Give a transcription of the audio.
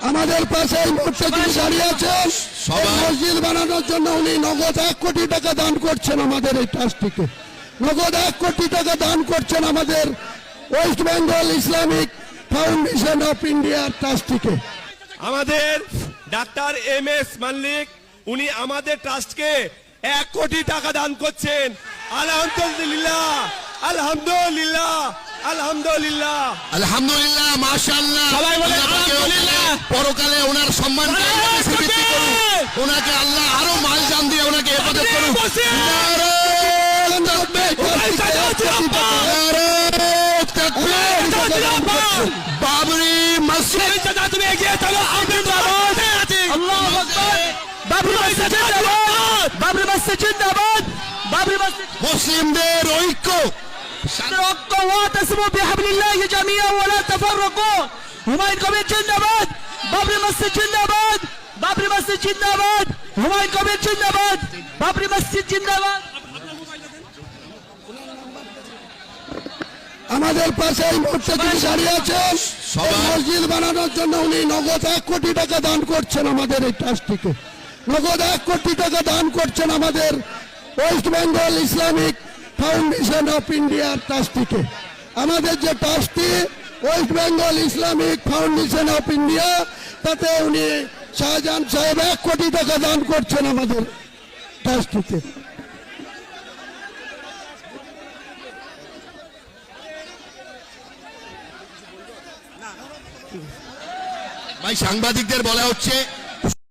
আমাদের পাশে এই মুহূর্তে যিনি দাঁড়িয়ে আছেন, এই মসজিদ বানানোর জন্য উনি নগদ 1 কোটি টাকা দান করছেন আমাদের এই ট্রাস্টটিকে। নগদ 1 কোটি টাকা দান করছেন আমাদের West Bengal Islamic Foundation of India ট্রাস্টটিকে। আমাদের ডাক্তার MS মাল্লিক উনি আমাদের ট্রাস্টকে 1 কোটি টাকা দান করছেন। আলহামদুলিল্লাহ, আলহামদুলিল্লাহ, আলহামদুলিল্লাহ, আলহামদুলিল্লাহ, মাশাআল্লাহ। সবাই বলে আলহামদুলিল্লাহ। পরকালে ওনার সম্মান ওনাকে আল্লাহ আরো মালজান দিয়ে ওনাকে হেফাজত করুন। বাবরি মসজিদ তুমি এগিয়ে চলো। আল্লাহু আকবার। বাবরি মসজিদ জিন্দাবাদ, বাবরি মসজিদ জিন্দাবাদ, বাবরি মসজিদ মুসলিমদের ঐক্য রক্ত ওয়াতাসিমু বিহাবলিল্লাহি জামিআন ওয়া লা তাফাররাকু। হুমায়ুন কবির জিন্দাবাদ, বাবরি মসজিদ জিন্দাবাদ, বাবরি মসজিদ জিন্দাবাদ, হুমায়ুন কবির জিন্দাবাদ, বাবরি মসজিদ জিন্দাবাদ। আমাদের পাশে এই মুহূর্তে যিনি দাঁড়িয়ে আছেন, এই মসজিদ বানানোর জন্য উনি নগদ 1 কোটি টাকা দান করছেন আমাদের এই ট্রাস্টটিকে। নগদ 1 কোটি টাকা দান করছেন আমাদের West Bengal Islamic Foundation of India ট্রাস্টটিকে। আমাদের যে ট্রাস্টটি West Bengal Islamic Foundation of India, তাতে উনি শাহজাহান সাহেব 1 কোটি টাকা দান করছেন আমাদের ট্রাস্টটিতে। ভাই সাংবাদিকদের বলা হচ্ছে